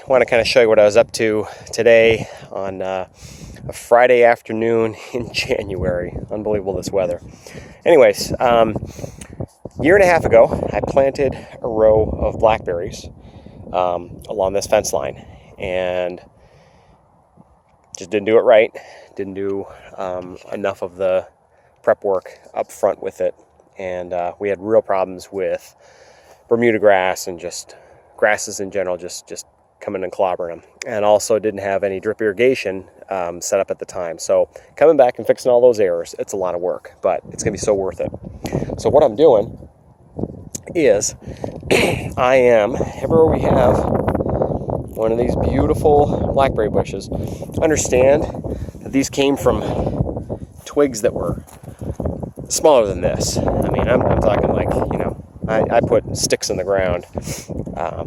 want to kind of show you what I was up to today on a Friday afternoon in January. Unbelievable, this weather. Anyways, year and a half ago, I planted a row of blackberries along this fence line, and just didn't do it right. Didn't do enough of the prep work up front with it, and we had real problems with Bermuda grass and just grasses in general, just coming and clobbering them. And also didn't have any drip irrigation set up at the time. So coming back and fixing all those errors, it's a lot of work, but it's gonna be so worth it. So what I'm doing is I am, everywhere we have one of these beautiful blackberry bushes, understand that these came from twigs that were smaller than this. I mean, I'm talking like, you know, I put sticks in the ground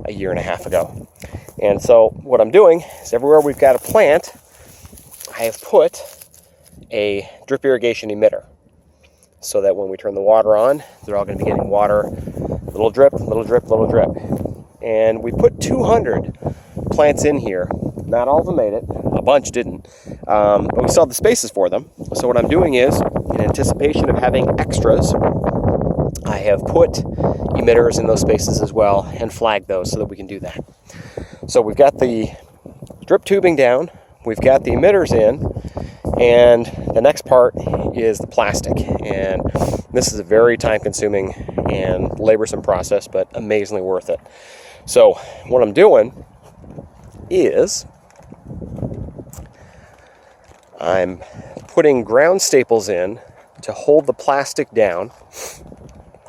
a year and a half ago. And so what I'm doing is everywhere we've got a plant, I have put a drip irrigation emitter so that when we turn the water on, they're all going to be getting water, little drip, little drip, little drip. And we put 200 plants in here. Not all of them made it. A bunch didn't. But we still have the spaces for them. So what I'm doing is, in anticipation of having extras, I have put emitters in those spaces as well and flagged those so that we can do that. So we've got the drip tubing down, we've got the emitters in, and the next part is the plastic. And this is a very time-consuming and laborsome process, but amazingly worth it. So what I'm doing is I'm putting ground staples in to hold the plastic down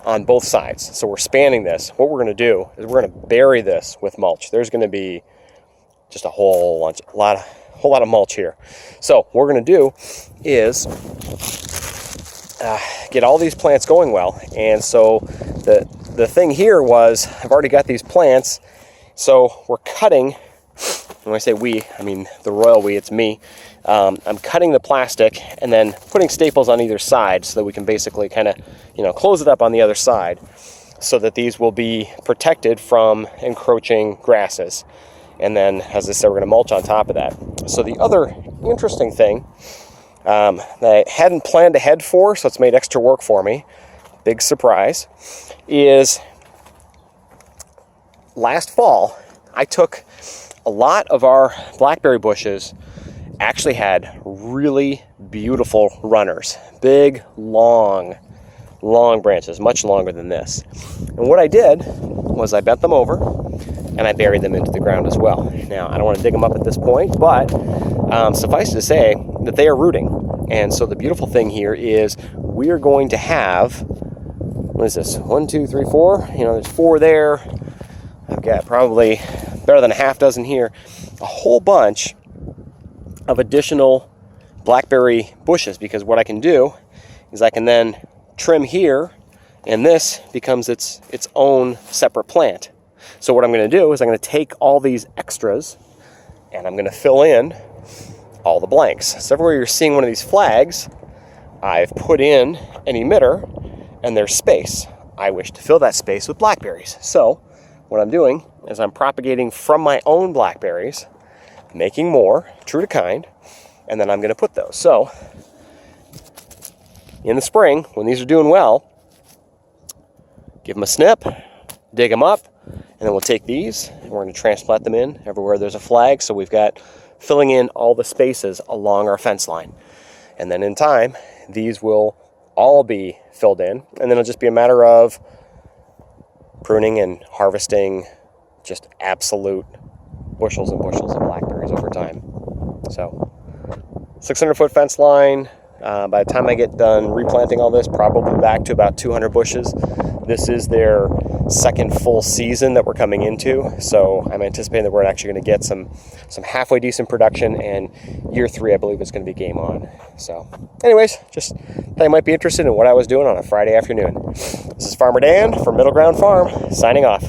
on both sides. So we're spanning this. What we're going to do is we're going to bury this with mulch. There's going to be just a whole lot of mulch here. So what we're going to do is get all these plants going well. And so the thing here was, I've already got these plants, so we're cutting. When I say we, I mean the royal we, it's me. I'm cutting the plastic and then putting staples on either side so that we can basically kind of, you know, close it up on the other side so that these will be protected from encroaching grasses. And then, as I said, we're going to mulch on top of that. So the other interesting thing that I hadn't planned ahead for, so it's made extra work for me, big surprise, is last fall I took a lot of our blackberry bushes actually had really beautiful runners, big, long branches, much longer than this. And what I did was I bent them over and I buried them into the ground as well. Now, I don't want to dig them up at this point, but suffice to say that they are rooting. And so the beautiful thing here is we are going to have, what is this, 1, 2, 3, 4? You know, there's 4 there. I've got probably better than a half dozen here, a whole bunch of additional blackberry bushes, because what I can do is I can then trim here, and this becomes its own separate plant. So what I'm going to do is I'm going to take all these extras and I'm going to fill in all the blanks. So everywhere you're seeing one of these flags, I've put in an emitter and there's space. I wish to fill that space with blackberries. So what I'm doing is I'm propagating from my own blackberries, making more, true to kind, and then I'm going to put those. So in the spring, when these are doing well, give them a snip, dig them up, and then we'll take these and we're going to transplant them in everywhere there's a flag. So we've got filling in all the spaces along our fence line. And then in time, these will all be filled in, and then it'll just be a matter of pruning and harvesting just absolute bushels and bushels of blackberries over time. So 600-foot fence line. By the time I get done replanting all this, probably back to about 200 bushes. This is their second full season that we're coming into, so I'm anticipating that we're actually going to get some halfway decent production, and year 3 I believe it's going to be game on. So anyways, just thought you might be interested in what I was doing on a Friday afternoon. This is Farmer Dan from Middle Ground Farm, signing off.